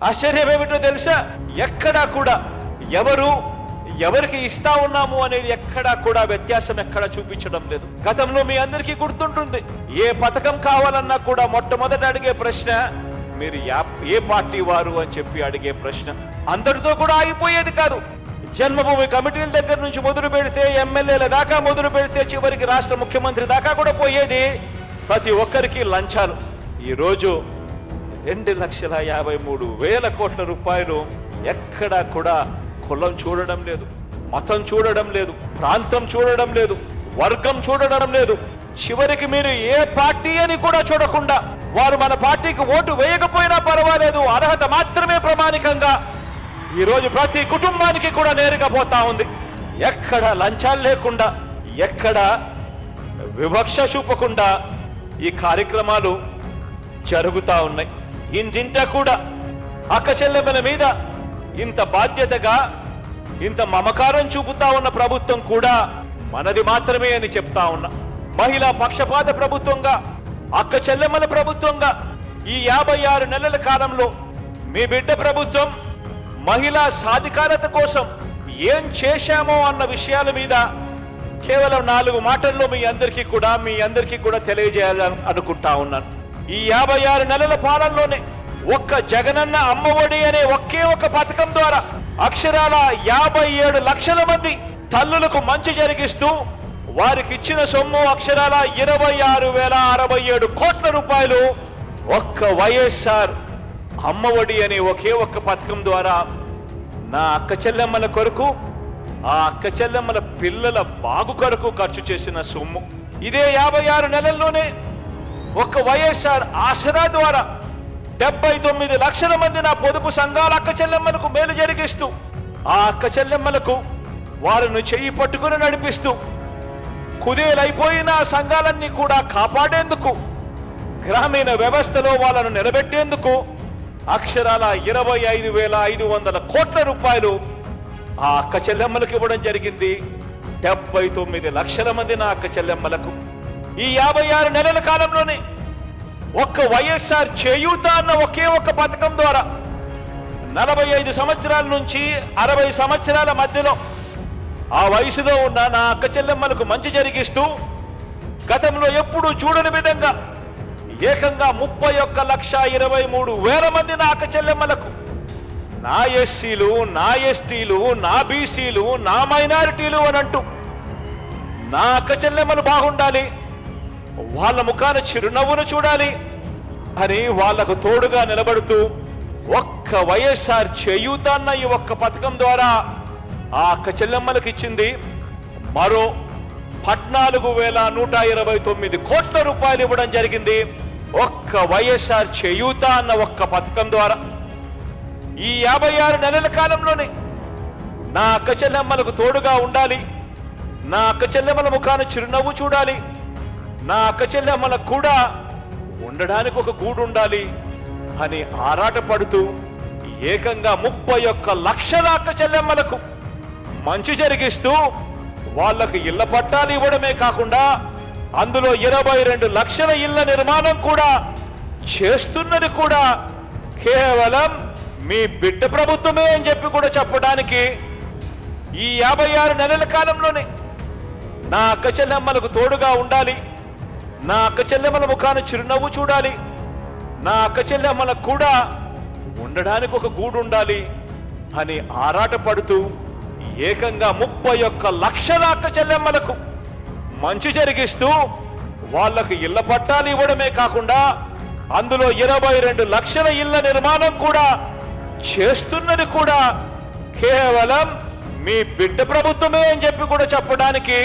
ఆశ్చర్యం ఏమిటో తెలుసా? ఎక్కడా కూడా ఎవరికి ఇస్తా ఉన్నాము అనేది ఎక్కడా కూడా వ్యత్యాసం ఎక్కడా చూపించడం లేదు. గతంలో మీ అందరికీ గుర్తుంటుంది, ఏ పథకం కావాలన్నా కూడా మొట్టమొదట అడిగే ప్రశ్న మీరు ఏ పార్టీ వారు అని చెప్పి అడిగే ప్రశ్న. అందరితో కూడా ఆగిపోయేది కాదు. జన్మభూమి కమిటీల దగ్గర నుంచి మొదలు పెడితే ఎమ్మెల్యేల దాకా మొదలు పెడితే చివరికి రాష్ట్ర ముఖ్యమంత్రి దాకా కూడా పోయేది ప్రతి ఒక్కరికి లంచాలు. ఈరోజు 2,53,000 కోట్ల రూపాయలు ఎక్కడా కూడా కులం చూడడం లేదు, మతం చూడడం లేదు, ప్రాంతం చూడడం లేదు, వర్గం చూడడం లేదు. చివరికి మీరు ఏ పార్టీ అని కూడా చూడకుండా వారు మన పార్టీకి ఓటు వేయకపోయినా పర్వాలేదు, అర్హత మాత్రమే ప్రామాణికంగా ఈరోజు ప్రతి కుటుంబానికి కూడా నేరుగా పోతా ఉంది. ఎక్కడ లంచాలు లేకుండా, ఎక్కడ వివక్ష చూపకుండా ఈ కార్యక్రమాలు జరుగుతా ఉన్నాయి. ఇంటింటా కూడా అక్క చెల్లెమ్మల మీద ఇంత బాధ్యతగా, ఇంత మమకారం చూపుతా ఉన్న ప్రభుత్వం కూడా మనది మాత్రమే అని చెప్తా ఉన్నా. మహిళా పక్షపాత ప్రభుత్వంగా, అక్క చెల్లెమ్మల ప్రభుత్వంగా ఈ 56 నెలల కాలంలో మీ బిడ్డ ప్రభుత్వం మహిళా సాధికారత కోసం ఏం చేశామో అన్న విషయాల మీద కేవలం 4 మాటల్లో మీ అందరికీ కూడా తెలియజేయాలని అనుకుంటా ఉన్నాను. ఈ 56 నెలల పాలనలోనే ఒక్క జగనన్న అమ్మఒడి అనే ఒకే ఒక పథకం ద్వారా అక్షరాల 57 లక్షల మంది తల్లులకు మంచి జరిగిస్తూ వారికి ఇచ్చిన సొమ్ము అక్షరాల 26,067 కోట్ల రూపాయలు ఒక్క వైఎస్ఆర్ అమ్మఒడి అనే ఒకే ఒక్క పథకం ద్వారా నా అక్క చెల్లెమ్మల కొరకు, ఆ అక్క చెల్లెమ్మల పిల్లల బాగు కొరకు ఖర్చు చేసిన సొమ్ము. ఇదే 56 నెలల్లోనే ఒక్క వైఎస్ఆర్ ఆసరా ద్వారా 79 లక్షల మంది నా పొదుపు సంఘాల అక్క చెల్లెమ్మలకు మేలు జరిగిస్తూ, ఆ అక్క చెల్లెమ్మలకు వారిని చెయ్యి పట్టుకుని నడిపిస్తూ కుదేలైపోయిన సంఘాలన్నీ కూడా కాపాడేందుకు, గ్రామీణ వ్యవస్థలో వాళ్ళను నిలబెట్టేందుకు అక్షరాల 25,500 కోట్ల రూపాయలు ఆ అక్క చెల్లెమ్మలకు ఇవ్వడం జరిగింది. 79 లక్షల మంది నా అక్క చెల్లెమ్మలకు ఈ 56 నెలల కాలంలోనే ఒక్క వైఎస్ఆర్ చేయూత అన్న ఒకే ఒక్క పథకం ద్వారా 45 సంవత్సరాల నుంచి 60 సంవత్సరాల మధ్యలో ఆ వయసులో ఉన్న నా అక్క చెల్లెమ్మలకు మంచి జరిగిస్తూ గతంలో ఎప్పుడూ చూడని విధంగా ఏకంగా 31,23,000 మంది నా అక్క చెల్లెమ్మలకు, నా ఎస్సీలు, నా ఎస్టీలు, నా బీసీలు, నా మైనారిటీలు అని అంటూ నా అక్క చెల్లెమ్మలు బాగుండాలి, వాళ్ళ ముఖాన చిరునవ్వును చూడాలి అని వాళ్లకు తోడుగా నిలబడుతూ ఒక్క వైఎస్ఆర్ చేయూత అన్న ఈ ఒక్క పథకం ద్వారా ఆ అక్క చెల్లెమ్మలకు ఇచ్చింది మరో 14,129 కోట్ల రూపాయలు ఇవ్వడం జరిగింది. ఒక్క వైఎస్ఆర్ చేయూత అన్న ఒక్క పథకం ద్వారా ఈ 56 నెలల కాలంలోనే నా అక్క చెల్లెమ్మలకు తోడుగా ఉండాలి, నా అక్క చెల్లెమ్మల ముఖాన చిరునవ్వు చూడాలి, నా అక్క చెల్లెమ్మలకు కూడా ఉండడానికి ఒక గూడు ఉండాలి అని ఆరాటపడుతూ ఏకంగా 31 లక్షల అక్క చెల్లెమ్మలకు మంచి జరిగిస్తూ వాళ్లకు ఇళ్ల పట్టాలు ఇవ్వడమే కాకుండా అందులో 22 లక్షల ఇళ్ల నిర్మాణం కూడా చేస్తున్నది కూడా కేవలం మీ బిడ్డ ప్రభుత్వమే అని చెప్పి కూడా చెప్పడానికి ఈ 56 నెలల కాలంలోనే నా అక్క చెల్లెమ్మలకు తోడుగా ఉండాలి, నా అక్క చెల్లెమ్మల ముఖాన చిరునవ్వు చూడాలి, నా అక్క చెల్లెమ్మలకు కూడా ఉండడానికి ఒక గూడు ఉండాలి అని ఆరాటపడుతూ ఏకంగా 31 లక్షల అక్క చెల్లెమ్మలకు మంచి జరిగిస్తూ వాళ్లకు ఇళ్ల పట్టాలు ఇవ్వడమే కాకుండా అందులో 22 లక్షల ఇళ్ల నిర్మాణం కూడా చేస్తున్నది కూడా కేవలం మీ బిడ్డ ప్రభుత్వమే అని చెప్పి కూడా చెప్పడానికి